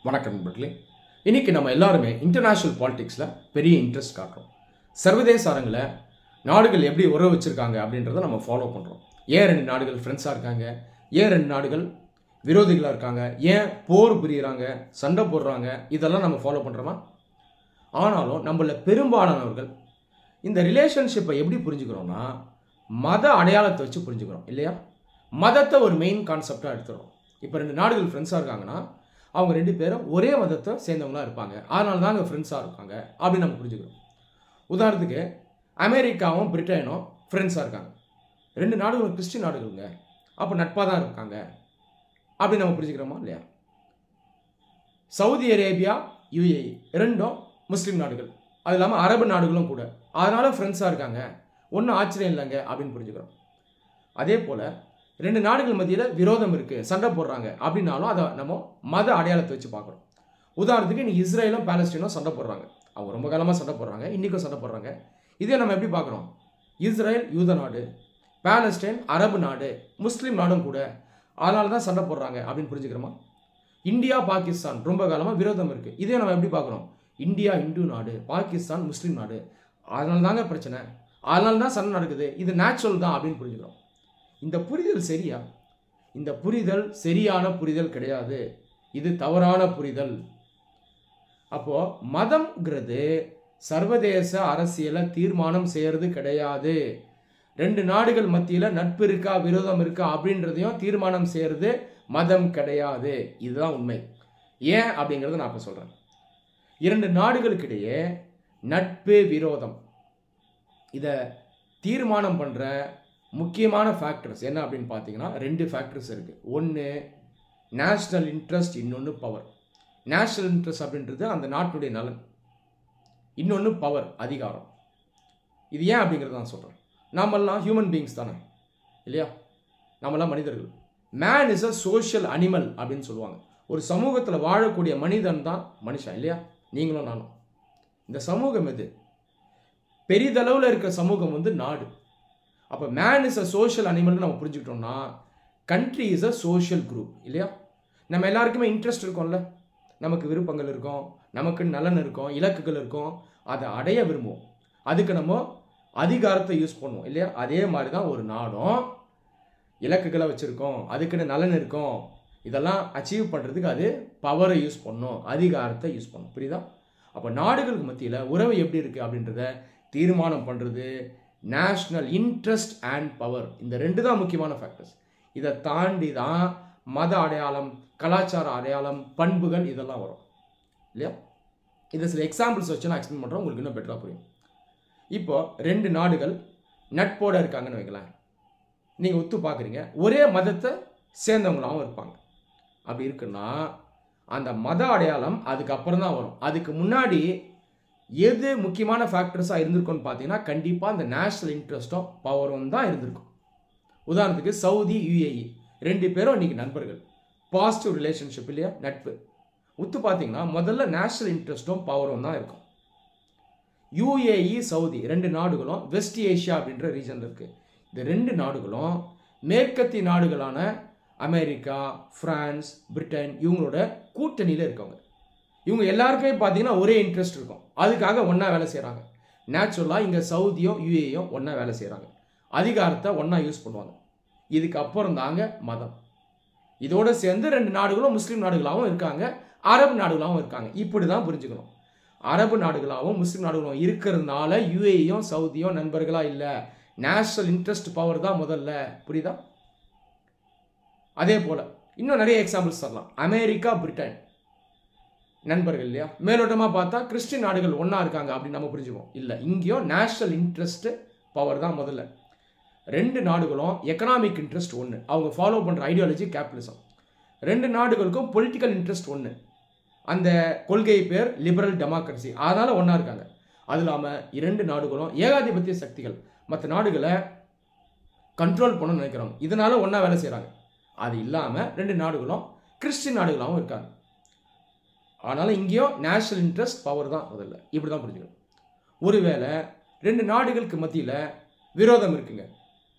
வணக்கம் நண்பர்களே. இன்னைக்கு நம்ம எல்லாருமே இன்டர்நேஷனல் பாலிடிக்ஸில் பெரிய இன்ட்ரெஸ்ட் காட்டுறோம். சர்வதேச அரங்கில் நாடுகள் எப்படி உறவு வச்சுருக்காங்க அப்படின்றத நம்ம ஃபாலோ பண்ணுறோம். ஏன் ரெண்டு நாடுகள் ஃப்ரெண்ட்ஸாக இருக்காங்க, ஏன் ரெண்டு நாடுகள் விரோதிகளாக இருக்காங்க, ஏன் போர் புரியுறாங்க, சண்டை போடுறாங்க, இதெல்லாம் நம்ம ஃபாலோ பண்ணுறோமா? ஆனாலும் நம்மள பெரும்பாலானவர்கள் இந்த ரிலேஷன்ஷிப்பை எப்படி புரிஞ்சுக்கிறோம்னா மத அடையாளத்தை வச்சு புரிஞ்சுக்கிறோம் இல்லையா? மதத்தை ஒரு மெயின் கான்செப்டாக எடுத்துகிறோம். இப்போ ரெண்டு நாடுகள் ஃப்ரெண்ட்ஸாக இருக்காங்கன்னா அவங்க ரெண்டு பேரும் ஒரே மதத்தை சேர்ந்தவங்களா இருப்பாங்க, அதனால தான் அங்கே ஃப்ரெண்ட்ஸாக இருக்காங்க அப்படின்னு நம்ம புரிஞ்சுக்கிறோம். உதாரணத்துக்கு அமெரிக்காவும் பிரிட்டனும் ஃப்ரெண்ட்ஸாக இருக்காங்க, ரெண்டு நாடுகளும் கிறிஸ்டின் நாடுகளுங்க, அப்போ நட்பாக தான் இருக்காங்க அப்படின்னு நம்ம புரிஞ்சுக்கிறோமா இல்லையா? சவுதி அரேபியா, யுஏஇ ரெண்டும் முஸ்லீம் நாடுகள், அது இல்லாமல் அரபு நாடுகளும் கூட, அதனால ஃப்ரெண்ட்ஸாக இருக்காங்க, ஒன்றும் ஆச்சரியம் இல்லைங்க அப்படின்னு புரிஞ்சுக்கிறோம். அதே போல் ரெண்டு நாடுகள் மத்தியில் விரோதம் இருக்குது, சண்டை போடுறாங்க அப்படின்னாலும் அதை நம்ம மத அடையாளத்தை வச்சு பார்க்குறோம். உதாரணத்துக்கு இன்னைக்கு இஸ்ரேலும் பாலஸ்தீனும் சண்டை போடுறாங்க, அவங்க ரொம்ப காலமாக சண்டை போடுறாங்க, இன்றைக்கும் சண்டை போடுறாங்க. இதே நம்ம எப்படி பார்க்குறோம்? இஸ்ரேல் யூத நாடு, பாலஸ்தீன் அரபு நாடு, முஸ்லீம் நாடும் கூட, அதனால தான் சண்டை போடுறாங்க அப்படின்னு புரிஞ்சுக்கிறோமா? இந்தியா பாகிஸ்தான் ரொம்ப காலமாக விரோதம் இருக்குது, இதே நம்ம எப்படி பார்க்குறோம்? இந்தியா இந்து நாடு, பாகிஸ்தான் முஸ்லீம் நாடு, அதனால தாங்க பிரச்சனை, அதனால தான் சண்டை நடக்குது, இது நேச்சுரல் தான் அப்படின்னு புரிஞ்சுக்கிறோம். இந்த புரிதல் சரியா? இந்த புரிதல் சரியான புரிதல் கிடையாது, இது தவறான புரிதல். அப்போ மதம்ங்கிறது சர்வதேச அரசியலை தீர்மானம் செய்யறது கிடையாது. ரெண்டு நாடுகள் மத்தியில் நட்பு இருக்கா விரோதம் இருக்கா அப்படின்றதையும் தீர்மானம் செய்யறது மதம் கிடையாது. இதுதான் உண்மை. ஏன் அப்படிங்கிறத நான் இப்போ சொல்றேன். இரண்டு நாடுகளுக்கிடையே நட்பு விரோதம் இதை தீர்மானம் பண்ற முக்கியமான ஃபேக்டர்ஸ் என்ன அப்படின்னு பார்த்தீங்கன்னா ரெண்டு ஃபேக்டர்ஸ் இருக்குது. ஒன்று நேஷ்னல் இன்ட்ரெஸ்ட், இன்னொன்று பவர். நேஷ்னல் இன்ட்ரெஸ்ட் அப்படின்றது அந்த நாட்டுடைய நலன், இன்னொன்று பவர், அதிகாரம். இது ஏன் அப்படிங்கிறத நான் சொல்கிறேன். நாமெல்லாம் ஹியூமன் பீயிங்ஸ் தானே இல்லையா? நாமெல்லாம் மனிதர்கள். Man is a social animal அப்படின்னு சொல்லுவாங்க. ஒரு சமூகத்தில் வாழக்கூடிய மனிதன் தான் மனுஷன் இல்லையா? நீங்களும் நானும். இந்த சமூகம் எது? பெரிதளவில் இருக்கிற சமூகம் வந்து நாடு. அப்போ மேன் இஸ் அ சோஷியல் அனிமல்னு நம்ம புரிஞ்சுக்கிட்டோம்னா country is a social group இல்லையா? நம்ம எல்லாருக்குமே இன்ட்ரெஸ்ட் இருக்கும்ல, நமக்கு விருப்பங்கள் இருக்கும், நமக்கு நலன் இருக்கும், இலக்குகள் இருக்கும், அதை அடைய விரும்புவோம், அதுக்கு நம்ம அதிகாரத்தை யூஸ் பண்ணுவோம் இல்லையா? அதே மாதிரி தான் ஒரு நாடும் இலக்குகளை வச்சுருக்கோம், அதுக்குன்னு நலன் இருக்கும், இதெல்லாம் அச்சீவ் பண்ணுறதுக்கு அது பவரை யூஸ் பண்ணும், அதிகாரத்தை யூஸ் பண்ணும். புரியுதா? அப்போ நாடுகளுக்கு மத்தியில் உறவு எப்படி இருக்குது அப்படின்றத தீர்மானம் பண்ணுறது நேஷ்னல் இன்ட்ரெஸ்ட் அண்ட் பவர். இந்த ரெண்டு தான் முக்கியமான ஃபேக்டர்ஸ். இதை தாண்டி தான் மத அடையாளம், கலாச்சார அடையாளம், பண்புகள் இதெல்லாம் வரும் இல்லையா? இதை சில எக்ஸாம்பிள்ஸ் வச்சு நான் எக்ஸ்பிளைன் பண்ணுறேன், உங்களுக்கு இன்னும் பெட்டராக புரியும். இப்போ ரெண்டு நாடுகள் நட்போடு இருக்காங்கன்னு வைக்கலாம். நீங்கள் ஒத்து பார்க்குறீங்க, ஒரே மதத்தை சேர்ந்தவங்களாகவும் இருப்பாங்க. அப்படி இருக்குன்னா அந்த மத அடையாளம் அதுக்கப்புறம் தான் வரும். அதுக்கு முன்னாடி எது முக்கியமான ஃபேக்டர்ஸாக இருந்திருக்கும்னு பார்த்தீங்கன்னா கண்டிப்பாக அந்த நேஷ்னல் இன்ட்ரெஸ்ட்டும் பவரும் தான் இருந்திருக்கும். உதாரணத்துக்கு சவுதி, யுஏஇ ரெண்டு பேரும் இன்னைக்கு நண்பர்கள், பாசிட்டிவ் ரிலேஷன்ஷிப் இல்லையா, நட்பு. ஒத்து பார்த்தீங்கன்னா முதல்ல நேஷ்னல் இன்ட்ரெஸ்ட்டும் பவரும் தான் இருக்கும். யுஏஇ, சவுதி ரெண்டு நாடுகளும் வெஸ்ட் ஏஷியா அப்படின்ற ரீஜனில் இருக்குது. இந்த ரெண்டு நாடுகளும் மேற்கத்திய நாடுகளான அமெரிக்கா, பிரான்ஸ், பிரிட்டன் இவங்களோட கூட்டணியில் இருக்கவங்க. இவங்க எல்லாருக்குமே பார்த்தீங்கன்னா ஒரே இன்ட்ரெஸ்ட் இருக்கும், அதுக்காக ஒன்றா வேலை செய்கிறாங்க. நேச்சுரலாக இங்கே சவுதியோ யுஏஇயோ ஒன்றா வேலை செய்கிறாங்க, அதிகாரத்தை ஒன்றா யூஸ் பண்ணுவாங்க. இதுக்கு அப்புறம் தாங்க மதம். இதோடு சேர்ந்து ரெண்டு நாடுகளும் முஸ்லீம் நாடுகளாகவும் இருக்காங்க, அரபு நாடுகளாகவும் இருக்காங்க. இப்படி தான் புரிஞ்சுக்கணும். அரபு நாடுகளாகவும் முஸ்லீம் நாடுகளும் இருக்கிறதுனால யுஏஇயும் சவுதியும் நண்பர்களாக இல்லை, நேஷனல் இன்ட்ரெஸ்ட் பவர் தான் முதல்ல. புரியுதா? அதே போல் இன்னும் நிறைய எக்ஸாம்பிள்ஸ் தரலாம். அமெரிக்கா, பிரிட்டன் நண்பர்கள் இல்லையா? மேலோட்டமாக பார்த்தா கிறிஸ்டின் நாடுகள் ஒன்றா இருக்காங்க அப்படின்னு நம்ம புரிஞ்சுப்போம். இல்லை, இங்கேயும் நேஷனல் இன்ட்ரெஸ்ட் பவர் தான் முதல்ல. ரெண்டு நாடுகளும் எக்கனாமிக் இன்ட்ரெஸ்ட் ஒன்று, அவங்க ஃபாலோ பண்ணுற ஐடியாலஜி கேபிட்டலிசம். ரெண்டு நாடுகளுக்கும் பொலிட்டிக்கல் இன்ட்ரெஸ்ட் ஒன்று, அந்த கொள்கை பேர் லிபரல் டெமோக்ரஸி, அதனால் ஒன்றா இருக்காங்க. அது இல்லாமல் இரண்டு நாடுகளும் ஏகாதிபத்திய சக்திகள், மற்ற நாடுகளை கண்ட்ரோல் பண்ணணும்னு நினைக்கிறாங்க, இதனால ஒன்றா வேலை செய்கிறாங்க. அது இல்லாமல் ரெண்டு நாடுகளும் கிறிஸ்டின் நாடுகளாகவும் இருக்காங்க. அதனால் இங்கேயும் நேஷனல் இன்ட்ரெஸ்ட் பவர் தான் முதல்ல. இப்படி தான் புரிஞ்சுக்கணும். ஒருவேளை ரெண்டு நாடுகளுக்கு மத்தியில் விரோதம் இருக்குங்க,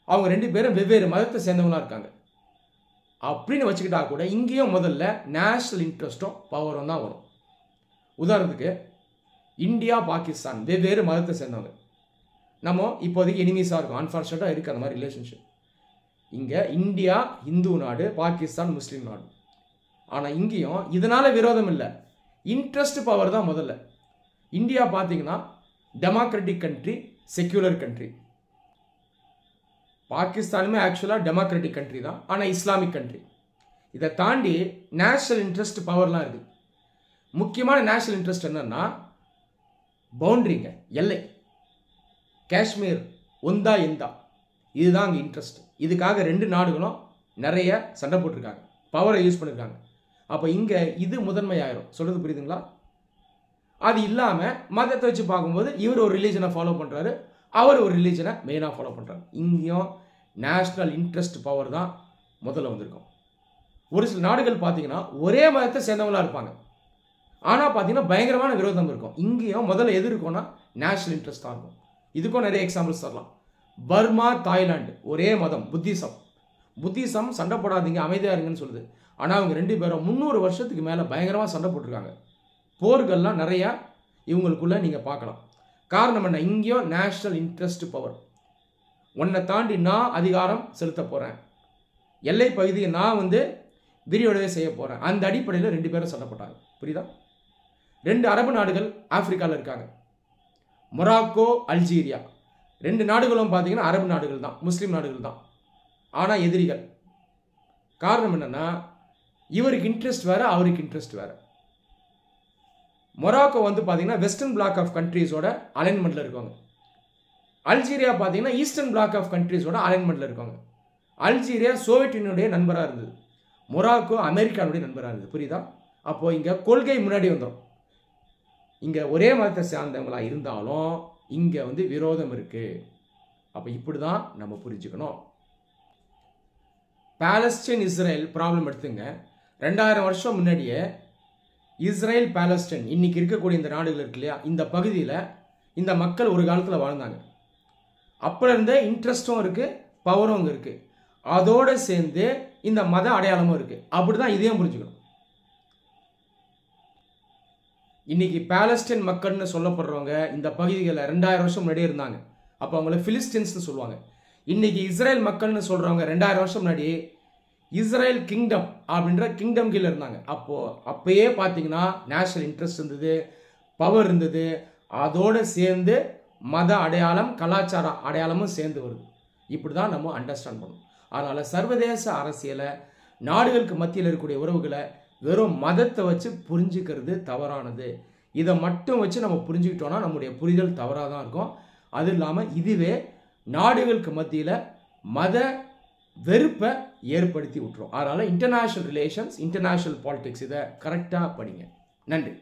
அவங்க ரெண்டு பேரும் வெவ்வேறு மதத்தை சேர்ந்தவங்களாக இருக்காங்க, அப்படின்னு வச்சுக்கிட்டா கூட இங்கேயும் முதல்ல நேஷனல் இன்ட்ரெஸ்ட்டும் பவரும் தான் வரும். உதாரணத்துக்கு இந்தியா பாகிஸ்தான் வெவ்வேறு மதத்தை சேர்ந்தவங்க, நம்ம இப்போதைக்கு எனிமீஸாக இருக்கும், அன்ஃபார்ச்சுனேட்டாக இருக்குது அந்த மாதிரி ரிலேஷன்ஷிப். இங்கே இந்தியா இந்து நாடு, பாகிஸ்தான் முஸ்லீம் நாடு. ஆனால் இங்கேயும் இதனால் விரோதம் இல்லை, இன்ட்ரெஸ்ட் பவர் தான் முதல்ல. இந்தியா பார்த்தீங்கன்னா டெமோக்ராட்டிக் கண்ட்ரி, செக்யூலர் கண்ட்ரி. பாகிஸ்தானுமே ஆக்சுவலாக டெமோக்ராட்டிக் கண்ட்ரி தான், ஆனால் இஸ்லாமிக் கண்ட்ரி. இதை தாண்டி நேஷனல் இன்ட்ரெஸ்ட் பவர்லாம் இருக்குது. முக்கியமான நேஷனல் இன்ட்ரெஸ்ட் என்னன்னா பவுண்டரிங்க, எல்லை. காஷ்மீர் ஒந்தா எந்தா இதுதான் அங்கே இன்ட்ரெஸ்ட். இதுக்காக ரெண்டு நாடுகளும் நிறைய சண்டை போட்டிருக்காங்க, பவரை யூஸ் பண்ணியிருக்காங்க. அப்போ இங்கே இது முதன்மையாயிரும். சொல்கிறது புரியுதுங்களா? அது இல்லாமல் மதத்தை வச்சு பார்க்கும்போது இவர் ஒரு ரிலீஜனை ஃபாலோ பண்ணுறாரு, அவர் ஒரு ரிலீஜனை மெயினாக ஃபாலோ பண்ணுறாரு. இங்கேயும் நேஷ்னல் இன்ட்ரெஸ்ட் பவர் தான் முதல்ல வந்திருக்கும். ஒரு சில நாடுகள் பார்த்தீங்கன்னா ஒரே மதத்தை சேர்ந்தவங்களாக இருப்பாங்க, ஆனால் பார்த்தீங்கன்னா பயங்கரமான விரோதம் இருக்கும். இங்கேயும் முதல்ல எது இருக்கும்னா நேஷனல் இன்ட்ரெஸ்ட் தான் இருக்கும். இதுக்கும் நிறைய எக்ஸாம்பிள்ஸ் தரலாம். பர்மா, தாய்லாந்து ஒரே மதம், புத்திசம் சண்டை போடாதீங்க அமைதியாக இருங்கன்னு சொல்லுது. ஆனால் அவங்க ரெண்டு பேரும் 300 வருஷத்துக்கு மேலே பயங்கரமாக சண்டை போட்டிருக்காங்க. போர்கள்லாம் நிறையா இவங்களுக்குள்ள நீங்கள் பார்க்கலாம். காரணம் என்ன? இங்கேயும் நேஷனல் இன்ட்ரெஸ்ட் பவர். உன்னை தாண்டி நான் அதிகாரம் செலுத்த போகிறேன், எல்லை பகுதியை நான் விரிவடைவே செய்ய போகிறேன். அந்த அடிப்படையில் ரெண்டு பேரும் சண்டை போட்டாங்க. புரியுதா? ரெண்டு அரபு நாடுகள் ஆப்பிரிக்காவில் இருக்காங்க, மொராக்கோ, அல்ஜீரியா. ரெண்டு நாடுகளும் பார்த்தீங்கன்னா அரபு நாடுகள் தான், முஸ்லீம் நாடுகள் தான், ஆனால் எதிரிகள். காரணம் என்னன்னா இவருக்கு இன்ட்ரெஸ்ட் வேறு, அவருக்கு இன்ட்ரெஸ்ட் வேறு. மொராக்கோ பார்த்தீங்கன்னா வெஸ்டர்ன் பிளாக் ஆஃப் கண்ட்ரீஸோட அலைன்மெண்ட்டில் இருக்காங்க. அல்ஜீரியா பார்த்தீங்கன்னா ஈஸ்டர்ன் பிளாக் ஆஃப் கண்ட்ரீஸோட அலைன்மெண்ட்டில் இருக்காங்க. அல்ஜீரியா சோவியத் யூனியனுடைய நண்பராக இருந்தது, மொராக்கோ அமெரிக்காவுடைய நண்பராக இருந்தது. புரியுதா? அப்போது இங்கே கொள்கை முன்னாடி வந்துடும். இங்கே ஒரே மதத்தை சேர்ந்தவங்களாக இருந்தாலும் இங்கே விரோதம் இருக்குது. அப்போ இப்படி தான் நம்ம புரிஞ்சுக்கணும். பாலஸ்தீன் இஸ்ரேல் ப்ராப்ளம் எடுத்துங்க. 2000 வருஷம் முன்னாடியே இஸ்ரேல், பாலஸ்தீன் இன்னைக்கு இருக்கக்கூடிய இந்த நாடுகள் இருக்கு இல்லையா, இந்த பகுதியில் இந்த மக்கள் ஒரு காலத்தில் வாழ்ந்தாங்க. அப்போ இருந்தே இன்ட்ரெஸ்ட்டும் இருக்குது, பவரும் அங்கே இருக்குது. அதோடு சேர்ந்து இந்த மத அடையாளமும் இருக்குது. அப்படி தான் இதையும் புரிஞ்சுக்கணும். இன்னைக்கு பாலஸ்தீன் மக்கள்னு சொல்லப்படுறவங்க இந்த பகுதிகளில் 2000 வருஷம் முன்னாடியே இருந்தாங்க. அப்போ அவங்கள பிலிஸ்டீன்ஸ்னு சொல்லுவாங்க. இன்னைக்கு இஸ்ரேல் மக்கள்னு சொல்கிறவங்க 2000 வருஷம் முன்னாடி இஸ்ரேல் கிங்டம் அப்படின்ற கிங்டம் கீழே இருந்தாங்க. அப்போயே பார்த்தீங்கன்னா நேஷனல் இன்ட்ரெஸ்ட் இருந்தது, பவர் இருந்தது. அதோடு சேர்ந்து மத அடையாளம், கலாச்சார அடையாளமும் சேர்ந்து வருது. இப்படி தான் நம்ம அண்டர்ஸ்டாண்ட் பண்ணணும். அதனால் சர்வதேச அரசியலை, நாடுகளுக்கு மத்தியில் இருக்கக்கூடிய உறவுகளை வெறும் மதத்தை வச்சு புரிஞ்சுக்கிறது தவறானது. இதை மட்டும் வச்சு நம்ம புரிஞ்சுக்கிட்டோன்னா நம்முடைய புரிதல் தவறாக தான் இருக்கும். அது இல்லாமல் இதுவே நாடுகளுக்கு மத்தியில் மத வெறுப்பை ஏற்படுத்தி விட்டுரும். அதனால் இன்டர்நேஷ்னல் ரிலேஷன்ஸ், இன்டர்நேஷ்னல் பாலிடிக்ஸ் இதை கரெக்டாக படிங்க. நன்றி.